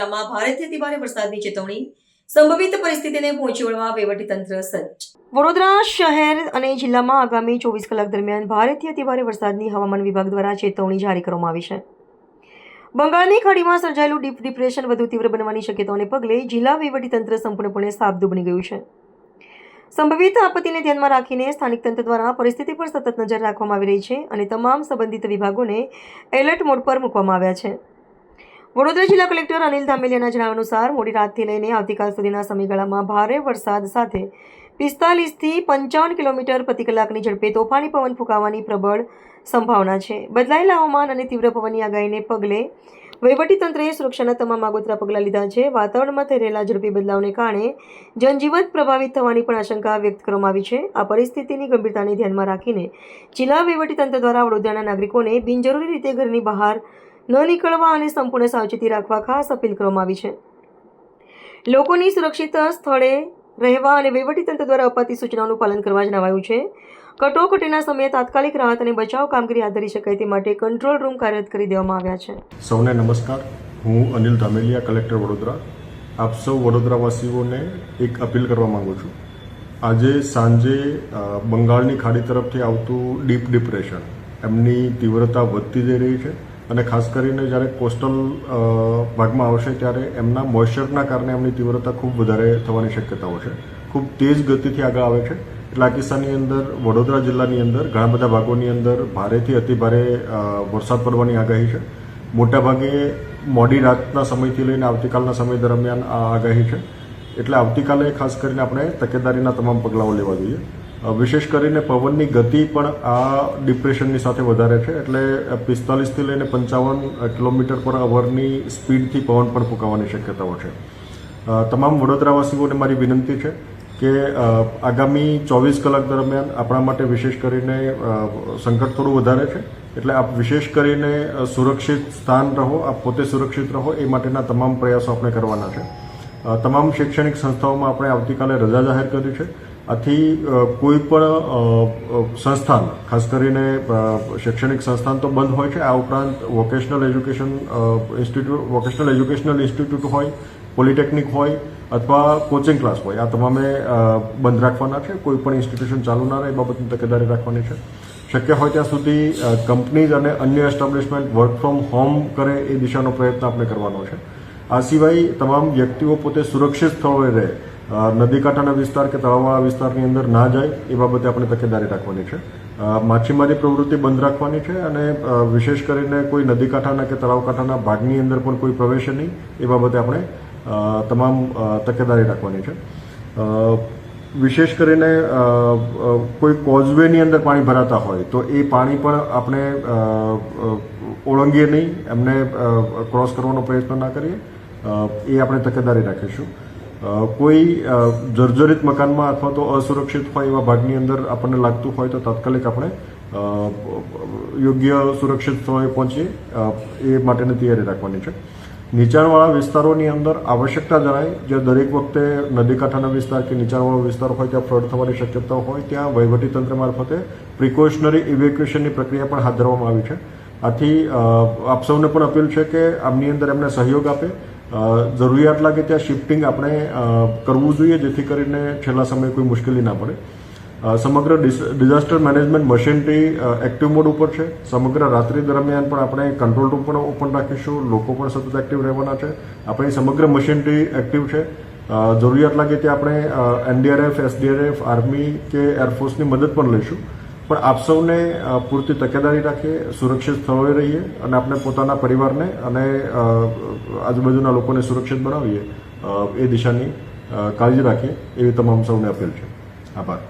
જિલ્લામાં ભારેથી અતિભારે વરસાદની ચેતવણી, સંભવિત પરિસ્થિતિને પહોંચી વળવા વહીવટીતંત્ર સજ્જ. વડોદરા શહેર અને જિલ્લામાં આગામી 24 કલાક દરમિયાન ભારેથી અતિભારે વરસાદની હવામાન વિભાગ દ્વારા ચેતવણી જારી કરવામાં આવી છે. બંગાળની ખાડીમાં સર્જાયેલું ડીપ ડિપ્રેશન વધુ તીવ્ર બનવાની શક્યતાઓને પગલે જિલ્લા વહીવટીતંત્ર સંપૂર્ણપણે સાબદું બની ગયું છે. સંભવિત આપત્તિને ધ્યાનમાં રાખીને સ્થાનિક તંત્ર દ્વારા પરિસ્થિતિ પર સતત નજર રાખવામાં આવી રહી છે અને તમામ સંબંધિત વિભાગોને એલર્ટ મોડ પર મૂકવામાં આવ્યા છે. વડોદરા જિલ્લા કલેક્ટર અનિલ ધામેલિયાના જણાવ્યા અનુસાર મોડી રાતથી લઈને આવતીકાલ સુધીના સમયગાળામાં ભારે વરસાદ સાથે 45 થી 55 કિલોમીટર પ્રતિ કલાકની ઝડપે તોફાની પવન ફૂંકાવાની પ્રબળ સંભાવના છે. બદલાયેલા હવામાન અને તીવ્ર પવનની આગાહીને પગલે વહીવટીતંત્રએ સુરક્ષાના તમામ આગોતરા પગલાં લીધા છે. વાતાવરણમાં થઈ રહેલા ઝડપી બદલાવને કારણે જનજીવન પ્રભાવિત થવાની પણ આશંકા વ્યક્ત કરવામાં આવી છે. આ પરિસ્થિતિની ગંભીરતાને ધ્યાનમાં રાખીને જિલ્લા વહીવટીતંત્ર દ્વારા વડોદરાના નાગરિકોને બિનજરૂરી રીતે ઘરની બહાર ન નીકળવા અને સંપૂર્ણ સાવચેતી રાખવા ખાસ અપીલ કરવામાં આવી છે. લોકોની સુરક્ષિત સ્થળે રહેવા અને વહીવટીતંત્ર દ્વારા અપાતી સૂચનાઓનું પાલન કરવા જણાવાયું છે. કટોકટીના સમયે તાત્કાલિક રાહત અને બચાવ કામગીરી હાથ ધરી શકાય તે માટે કંટ્રોલ રૂમ કાર્યરત કરી દેવામાં આવ્યા છે. સૌને નમસ્કાર. હું અનિલ ધામેલિયા, કલેક્ટર વડોદરા. આપ સૌ વડોદરાવાસીઓને એક અપીલ કરવા માંગુ છું. આજે સાંજે બંગાળની ખાડી તરફથી આવતું ડીપ ડિપ્રેશન એમની તીવ્રતા વધતી જઈ રહી છે અને ખાસ કરીને જ્યારે કોસ્ટલ ભાગમાં આવશે ત્યારે એમના મોઇશ્ચરના કારણે એમની તીવ્રતા ખૂબ વધારે થવાની શક્યતાઓ છે. ખૂબ તેજ ગતિથી આગળ આવે છે. એટલે આ કિસ્સાની અંદર વડોદરા જિલ્લાની અંદર ઘણા બધા ભાગોની અંદર ભારેથી અતિભારે વરસાદ પડવાની આગાહી છે. મોટાભાગે મોડી રાતના સમયથી લઈને આવતીકાલના સમય દરમિયાન આ આગાહી છે. એટલે આવતીકાલે ખાસ કરીને આપણે તકેદારીના તમામ પગલાઓ લેવા જોઈએ. વિશેષ કરીને પવનની ગતિ પણ આ ડિપ્રેશનની સાથે વધારે છે. એટલે 45થી લઈને 55 કિલોમીટર પર અવરની સ્પીડથી પવન પણ ફૂંકાવાની શક્યતાઓ છે. તમામ વડોદરાવાસીઓને મારી વિનંતી છે કે આગામી 24 કલાક દરમિયાન આપણા માટે વિશેષ કરીને સંકટ થોડું વધારે છે. એટલે આપ વિશેષ કરીને સુરક્ષિત સ્થાન રહો, આપ પોતે સુરક્ષિત રહો એ માટેના તમામ પ્રયાસો આપણે કરવાના છે. તમામ શૈક્ષણિક સંસ્થાઓમાં આપણે આવતીકાલે રજા જાહેર કરી છે. આથી કોઈ પણ સંસ્થાન, ખાસ કરીને શૈક્ષણિક સંસ્થાન તો બંધ હોય છે. આ ઉપરાંત વોકેશનલ એજ્યુકેશનલ ઇન્સ્ટિટ્યૂટ હોય, પોલિટેકનિક હોય અથવા કોચિંગ ક્લાસ હોય, આ તમામે બંધ રાખવાના છે. કોઈ પણ ઇન્સ્ટિટ્યુશન ચાલુ ના રહે એ બાબતની તકેદારી રાખવાની છે. શક્ય હોય ત્યાં સુધી કંપનીઝ અને અન્ય એસ્ટાબ્લિશમેન્ટ વર્ક ફ્રોમ હોમ કરે એ દિશાનો પ્રયત્ન આપણે કરવાનો છે. આ સિવાય તમામ વ્યક્તિઓ પોતે સુરક્ષિત સ્થળોએ રહે, નદી કાંઠાના વિસ્તાર કે તળાવવાળા વિસ્તારની અંદર ના જાય એ બાબતે આપણે તકેદારી રાખવાની છે. માછીમારી પ્રવૃત્તિ બંધ રાખવાની છે અને વિશેષ કરીને કોઈ નદી કાંઠાના કે તળાવ કાંઠાના ભાગની અંદર પણ કોઈ પ્રવેશે નહીં એ બાબતે આપણે તમામ તકેદારી રાખવાની છે. વિશેષ કરીને કોઈ કોઝવેની અંદર પાણી ભરાતા હોય તો એ પાણી પણ આપણે ઓળંગીએ નહીં, એમને ક્રોસ કરવાનો પ્રયત્ન ના કરીએ, એ આપણે તકેદારી રાખીશું. કોઈ જર્જરિત મકાનમાં અથવા તો અસુરક્ષિત હોય એવા ભાગની અંદર આપણને લાગતું હોય તો તાત્કાલિક આપણે યોગ્ય સુરક્ષિત સ્થળોએ પહોંચીએ એ માટેની તૈયારી રાખવાની છે. નીચાણવાળા વિસ્તારોની અંદર આવશ્યકતા જણાય, જે દરેક વખતે નદી કાંઠાના વિસ્તાર કે નીચાણવાળો વિસ્તાર હોય ત્યાં ફ્લડ થવાની શક્યતા હોય ત્યાં વહીવટીતંત્ર મારફતે પ્રિકોશનરી ઇવેક્યુએશનની પ્રક્રિયા પણ હાથ ધરવામાં આવી છે. આથી આપ સૌને પણ અપીલ છે કે આમની અંદર એમને સહયોગ આપે. જરૂરિયાત લાગે ત્યાં શિફ્ટિંગ આપણે કરવું જોઈએ જેથી કરીને છેલ્લા સમયે કોઈ મુશ્કેલી ના પડે. સમગ્ર disaster management machinery active mode ઉપર છે. સમગ્ર રાત્રિ દરમિયાન પણ આપણે કંટ્રોલ રૂમ પણ ઓપન રાખીશું. લોકો પણ સતત એક્ટિવ રહેવાના છે. આપણી સમગ્ર મશીનરી એક્ટિવ છે. જરૂરિયાત લાગે ત્યાં આપણે એનડીઆરએફ, એસડીઆરએફ, આર્મી કે એરફોર્સની મદદ પણ લઈશું. પણ આપ સૌને પૂરતી તકેદારી રાખીએ, સુરક્ષિત સ્થળોએ રહીએ અને આપણે પોતાના પરિવારને અને આજુબાજુના લોકોને સુરક્ષિત બનાવીએ એ દિશાની કાળજી રાખીએ એવી તમામ સૌને અપીલ છે. આભાર.